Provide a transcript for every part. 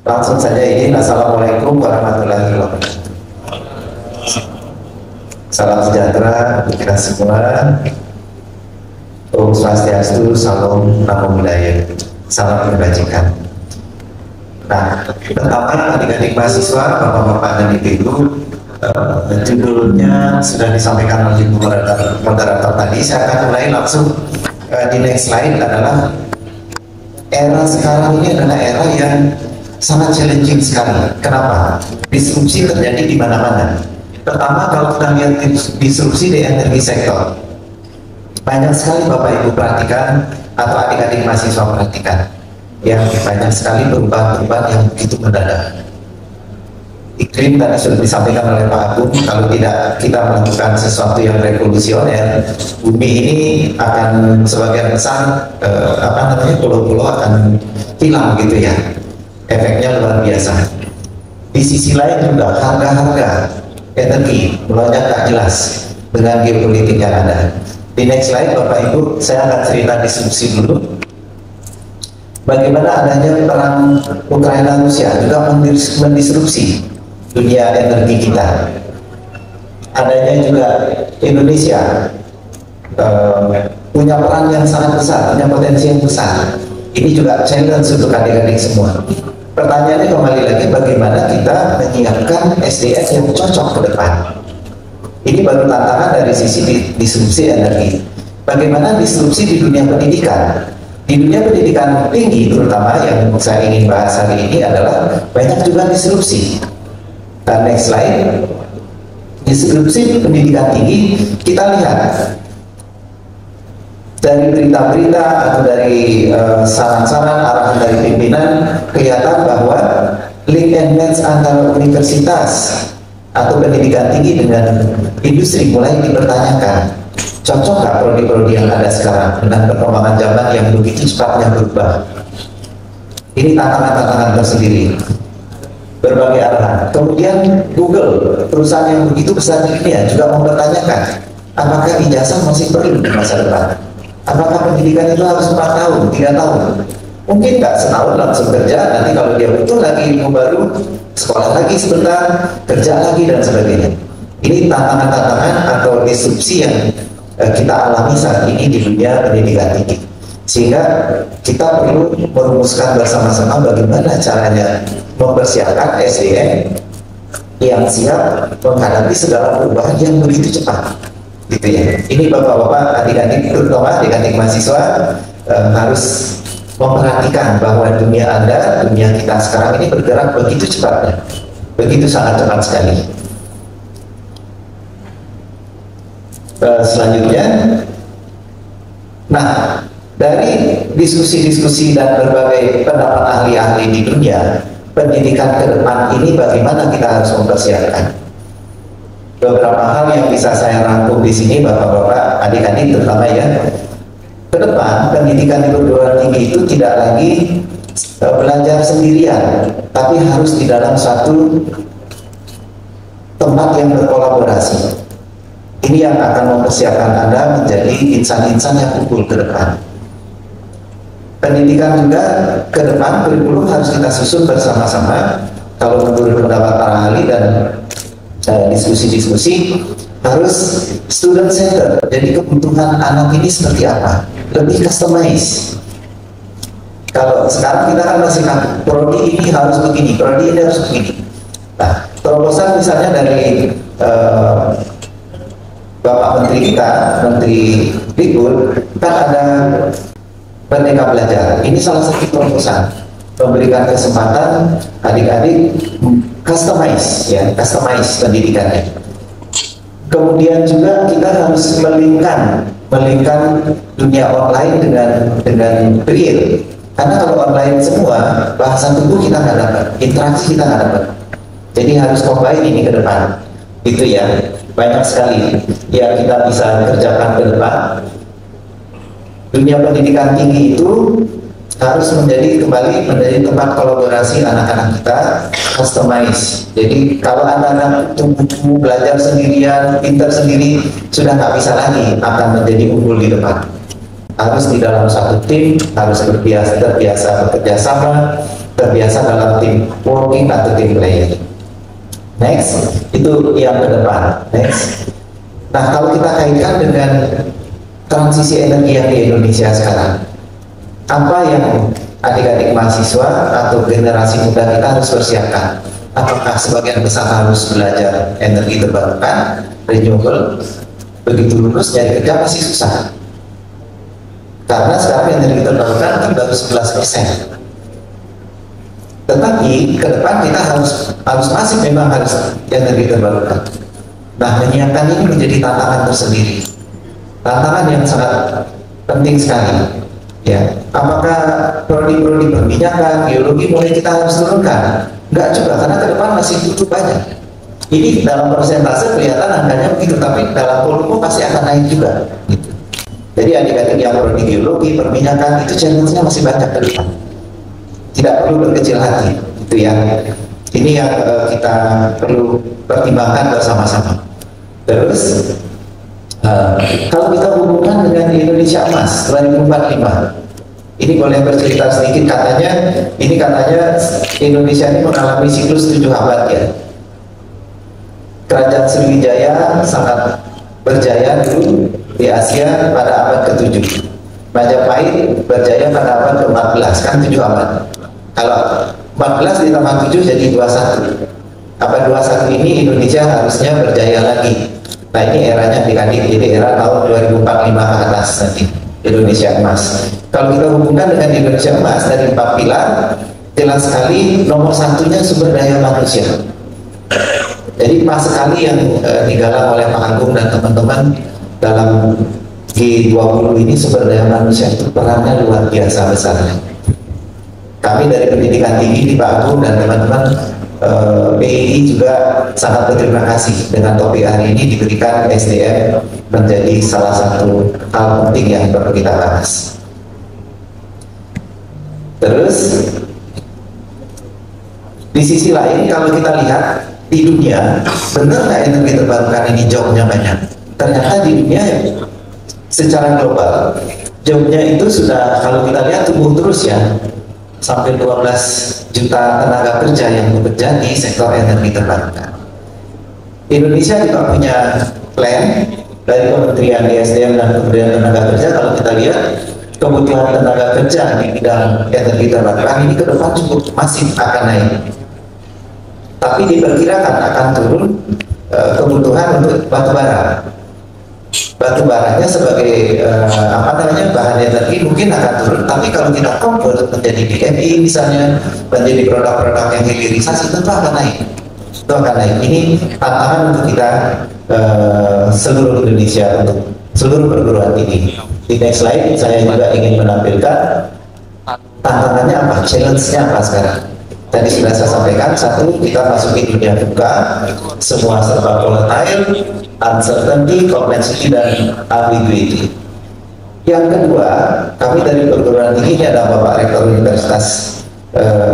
Langsung saja ini. Assalamualaikum warahmatullahi wabarakatuh. Salam sejahtera untuk kita semua. Om Swastiastu, Salam Namo Buddhaya, salam kebajikan. Nah, pertama adik-adik mahasiswa, bapak-bapak dan ibu-ibu, judulnya sudah disampaikan oleh moderator tadi. Saya akan mulai langsung. Di next slide adalah era sekarang ini adalah era yang sangat challenging sekali. Kenapa? Disrupsi terjadi di mana-mana. Pertama, kalau kita lihat disrupsi di energi sektor, banyak sekali Bapak Ibu perhatikan atau adik-adik mahasiswa perhatikan, yang banyak sekali perubahan-perubahan yang begitu mendadak. Iklim tadi sudah disampaikan oleh Pak Agung, kalau tidak kita melakukan sesuatu yang revolusioner, bumi ini akan sebagian besar pulau-pulau akan hilang gitu ya. Efeknya luar biasa. Di sisi lain juga harga-harga energi melonjak tak jelas dengan geopolitik yang ada. Di next slide Bapak Ibu, saya akan cerita disrupsi dulu. Bagaimana adanya perang Ukraina Rusia juga mendisrupsi dunia energi kita. Adanya juga Indonesia punya peran yang sangat besar, punya potensi yang besar. Ini juga challenge untuk adik-adik semua. Pertanyaannya kembali lagi, bagaimana kita menyiapkan SDM yang cocok ke depan. Ini baru tantangan dari sisi disrupsi energi. Bagaimana disrupsi di dunia pendidikan. Di dunia pendidikan tinggi terutama yang saya ingin bahas hari ini adalah banyak juga disrupsi. Dan next slide, disrupsi pendidikan tinggi, kita lihat dari berita-berita atau dari saran-saran arahan dari pimpinan, kelihatan bahwa link and match antara universitas atau pendidikan tinggi dengan industri mulai dipertanyakan. Cocok nggak prodi-prodi yang ada sekarang dengan perkembangan zaman yang begitu cepatnya berubah? Ini tantangan-tantangan tersendiri. Berbagai arahan. Kemudian Google, perusahaan yang begitu besar di dunia, juga mempertanyakan apakah ijazah masih perlu di masa depan. Apakah pendidikan itu harus 4 tahun, 3 tahun? Mungkin nggak setahun langsung kerja, nanti kalau dia butuh lagi ilmu baru, sekolah lagi sebentar, kerja lagi dan sebagainya. Ini tantangan-tantangan atau disrupsi yang kita alami saat ini di dunia pendidikan tinggi. Sehingga kita perlu merumuskan bersama-sama bagaimana caranya mempersiapkan SDM yang siap menghadapi segala perubahan yang begitu cepat, gitu ya. Ini bapak-bapak, adik-adik, terutama adik-adik mahasiswa harus memperhatikan bahwa dunia Anda, dunia kita sekarang ini bergerak begitu cepatnya, begitu sangat cepat sekali. Selanjutnya, nah, dari diskusi-diskusi dan berbagai pendapat ahli-ahli di dunia, pendidikan ke depan ini bagaimana kita harus mempersiapkan. Beberapa hal yang bisa saya rangkum di sini, bapak-bapak, adik-adik terutama ya. Ke depan, pendidikan di perguruan tinggi itu tidak lagi belajar sendirian, tapi harus di dalam satu tempat yang berkolaborasi. Ini yang akan mempersiapkan Anda menjadi insan-insan yang unggul ke depan. Pendidikan juga ke depan kurikulum harus kita susun bersama-sama. Kalau menurut pendapat para ahli dan diskusi-diskusi, harus student center. Jadi kebutuhan anak ini seperti apa? Lebih customize. Kalau sekarang kita kan masih prodi ini harus begini, prodi ini harus begini. Nah, terobosan misalnya dari Bapak Menteri kita, Menteri Dikbud, kan ada Merdeka Belajar. Ini salah satu terobosan, memberikan kesempatan adik-adik customize, ya, customize pendidikannya. Kemudian juga kita harus melingkan dunia online dengan real. Karena kalau online semua, bahasa tubuh kita nggak dapat, interaksi kita nggak dapat. Jadi harus combine ini ke depan, itu ya. Banyak sekali yang kita bisa kerjakan ke depan. Dunia pendidikan tinggi itu harus kembali menjadi tempat kolaborasi anak-anak kita, customize. Jadi kalau anak-anak buku belajar sendirian, pintar sendiri, sudah nggak bisa lagi akan menjadi unggul di depan. Harus di dalam satu tim, harus terbiasa bekerja sama, terbiasa dalam tim working atau tim playing. Next, itu yang ke depan. Next. Nah, kalau kita kaitkan dengan transisi energi yang di Indonesia sekarang, apa yang adik-adik mahasiswa atau generasi muda kita harus persiapkan? Apakah sebagian besar harus belajar energi terbarukan, renewable, begitu lulus nyari kerja masih susah? Karena sekarang energi terbarukan kan baru 11%. Tetapi ke depan kita harus masih memang harus energi terbarukan. Nah, menyiapkan ini menjadi tantangan tersendiri, tantangan yang sangat penting sekali. Ya, apakah prodi-prodi perminyakan, geologi mulai kita harus turunkan? Enggak juga, karena ke depan masih butuh banyak. Ini dalam persentase kelihatan angkanya begitu, tapi dalam volume pasti akan naik juga. Gitu. Jadi adik-adik yang prodi geologi, perminyakan itu challenge-nya masih banyak ke depan. Tidak perlu berkecil hati, itu ya. Ini yang kita perlu pertimbangkan bersama-sama. Terus, kalau kita hubungkan dengan Indonesia Emas 2045, ini boleh bercerita sedikit. Katanya Indonesia ini mengalami siklus 7 abad ya. Kerajaan Sriwijaya sangat berjaya dulu di Asia pada abad ke-7. Majapahit berjaya pada abad ke-14, kan 7 abad. Kalau 14 ditambah 7 jadi 21. Abad 21 ini Indonesia harusnya berjaya lagi. Nah, ini eranya adik-adik, jadi era tahun 2045 ke atas nanti Indonesia Emas. Kalau kita hubungkan dengan Indonesia Emas dari 4 pilar, jelas sekali nomor satunya sumber daya manusia. Jadi pas sekali yang digalang oleh Pak Agung dan teman-teman dalam G20 ini, sumber daya manusia itu perannya luar biasa besarnya. Kami dari pendidikan tinggi di Pak Agung dan teman-teman PII juga sangat berterima kasih dengan topik hari ini diberikan SDM menjadi salah satu hal penting yang perlu kita bahas. Terus di sisi lain kalau kita lihat di dunia, benar nggak energi terbarukan ini jobnya banyak? Ternyata di dunia secara global jobnya itu sudah, kalau kita lihat, tumbuh terus ya, sampai 12 juta tenaga kerja yang bekerja di sektor energi terbarukan. Indonesia juga punya plan dari Kementerian ESDM dan Kementerian Tenaga Kerja. Kalau kita lihat kebutuhan tenaga kerja di bidang energi terbarukan ini ke depan cukup masif akan naik. Tapi diperkirakan akan turun kebutuhan untuk batu bara. Batu baranya sebagai bahan energi mungkin akan turun, tapi kalau kita convert menjadi DMI misalnya, menjadi produk-produk yang hilirisasi, tentu akan naik. Itu akan naik. Ini tantangan untuk kita seluruh Indonesia, untuk seluruh perguruan tinggi. Di next slide saya juga ingin menampilkan tantangannya apa, challenge-nya apa sekarang. Tadi sudah saya sampaikan, satu, kita masuki dunia buka, semua serba volatile, uncertainty, complexity, dan ambiguity. Yang kedua, kami dari perguruan tinggi, ini ada Bapak Rektor Universitas,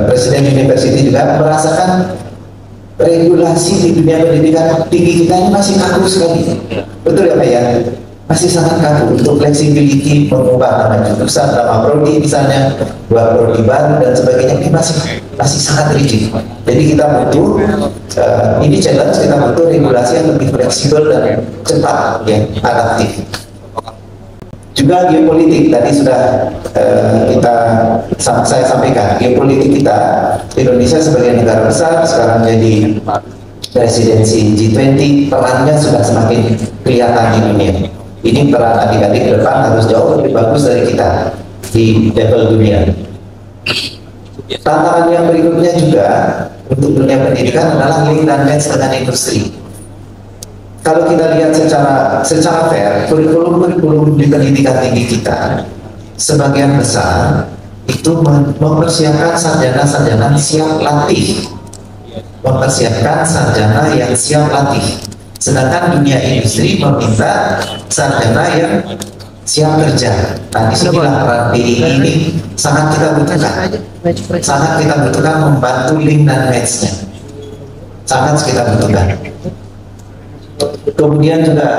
Presiden University juga merasakan regulasi di dunia pendidikan tinggi kita ini masih kaku sekali. Betul ya Pak ya? Masih sangat kaku untuk flexibility, mengubah nama jurusan, nama prodi misalnya, buat prodi baru dan sebagainya, ini masih sangat rigid. Jadi kita butuh, ini challenge, kita butuh regulasi yang lebih fleksibel dan cepat, ya, adaptif. Juga geopolitik, tadi sudah saya sampaikan, geopolitik kita, Indonesia sebagai negara besar, sekarang jadi presidensi G20, perannya sudah semakin kelihatan di dunia. Ini peran adik-adik ke depan harus jauh lebih bagus dari kita di level dunia. Tantangan yang berikutnya juga untuk dunia pendidikan adalah link dan match dengan industri. Kalau kita lihat secara fair, kurikulum di pendidikan tinggi kita sebagian besar itu mempersiapkan sarjana-sarjana siap latih, mempersiapkan sarjana yang siap latih. Sedangkan dunia industri meminta sarjana yang siap kerja. Nah, disinilah peran PII ini sangat kita butuhkan. Sangat kita butuhkan membantu link dan match-nya. Sangat kita butuhkan. Kemudian juga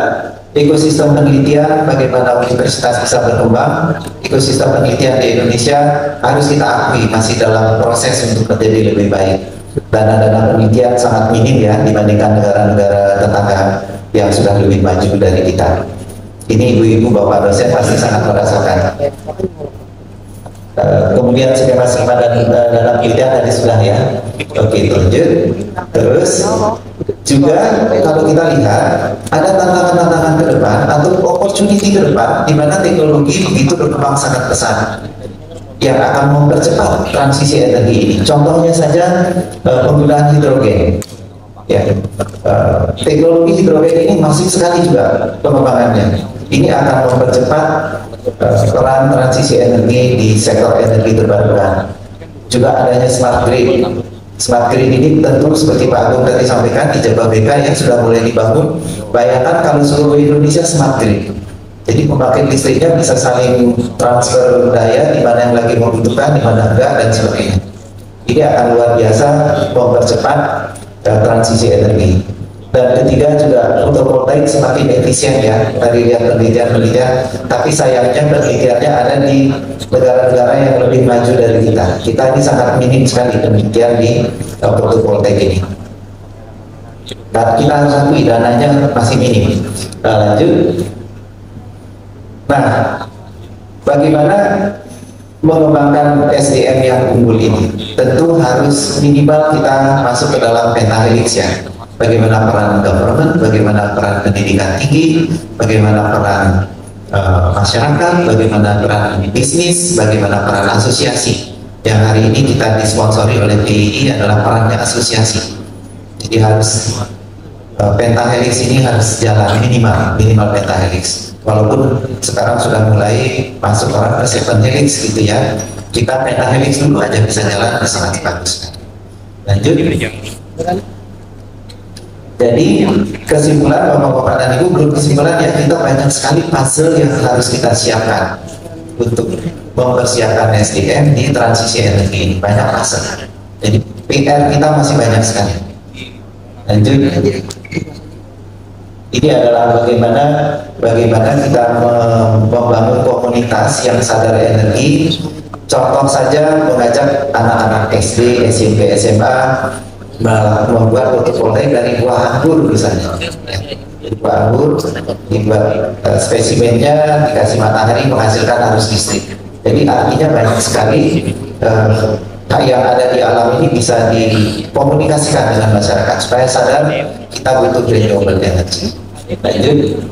ekosistem penelitian, bagaimana universitas bisa berkembang. Ekosistem penelitian di Indonesia harus kita akui masih dalam proses untuk menjadi lebih baik. Dana-dana penelitian sangat minim ya dibandingkan negara-negara tetangga yang sudah lebih maju dari kita. Ini ibu-ibu, bapak dosen pasti sangat merasakan. Kemudian skema-skema dan dana penelitian tadi sudah ya. Oke, lanjut. Terus juga kalau kita lihat ada tantangan-tantangan ke depan atau opportunity ke depan di mana teknologi begitu berkembang sangat pesat yang akan mempercepat transisi energi ini. Contohnya saja penggunaan hidrogen. Ya, teknologi hidrogen ini masif sekali juga pengembangannya. Ini akan mempercepat peran transisi energi di sektor energi terbarukan. Juga adanya smart grid. Smart grid ini tentu seperti Pak Agung tadi sampaikan di Jababeka yang sudah mulai dibangun. Bayangkan kalau seluruh Indonesia smart grid. Jadi pembangkit listriknya bisa saling transfer daya di mana yang lagi membutuhkan, di mana enggak, dan sebagainya. Ini akan luar biasa mempercepat transisi energi. Dan ketiga juga fotovoltaik semakin efisien ya. Tadi lihat penelitian-penelitian, tapi sayangnya penelitiannya ada di negara-negara yang lebih maju dari kita. Kita ini sangat minim sekali penelitian di fotovoltaik ini. Dan kita harus akui dananya masih minim. Lanjut. Nah, bagaimana mengembangkan SDM yang unggul ini? Tentu harus minimal kita masuk ke dalam pentahelix ya. Bagaimana peran government, bagaimana peran pendidikan tinggi, bagaimana peran masyarakat, bagaimana peran bisnis, bagaimana peran asosiasi. Yang hari ini kita disponsori oleh PII adalah perannya asosiasi. Jadi harus pentahelix ini harus jalan minimal pentahelix. Walaupun sekarang sudah mulai masuk orang ke seven helix gitu ya, kita pentahelix dulu aja bisa jalan sangat bagus. Lanjut. Jadi kesimpulan bapak-bapak dan ibu, belum kesimpulan ya, kita banyak sekali puzzle yang harus kita siapkan untuk mempersiapkan SDM di transisi energi ini, banyak puzzle. Jadi PR kita masih banyak sekali. Lanjut. Ini adalah bagaimana kita membangun komunitas yang sadar energi. Contoh saja mengajak anak-anak SD, SMP, SMA membuat fotovoltaik dari buah anggur misalnya. Buah anggur dibuat spesimennya, dikasih matahari, menghasilkan arus listrik. Jadi artinya banyak sekali yang ada di alam ini bisa dikomunikasikan dengan masyarakat supaya sadar kita butuh renewable energy. Lanjut.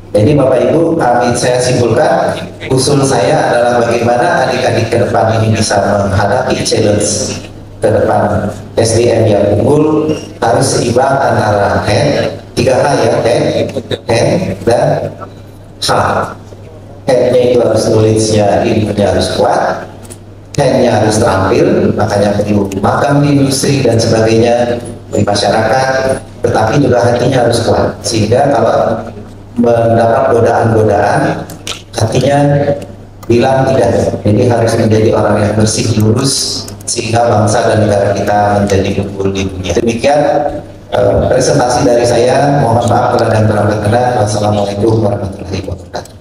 Jadi Bapak Ibu, saya simpulkan, usul saya adalah bagaimana adik-adik ke depan ini bisa menghadapi challenge ke depan SDM yang unggul. Harus seimbang antara tiga H ya, dan H. Head-nya itu harus knowledge-nya, ilmunya harus kuat, hand-nya harus terampil, makanya perlu magang di industri dan sebagainya di masyarakat, tetapi juga hatinya harus kuat, sehingga kalau mendapat godaan-godaan hatinya bilang tidak. Jadi harus menjadi orang yang bersih, lurus, sehingga bangsa dan negara kita menjadi unggul di dunia. Demikian presentasi dari saya. Mohon maaf kalau ada yang kurang berkenan. Wassalamualaikum warahmatullahi wabarakatuh.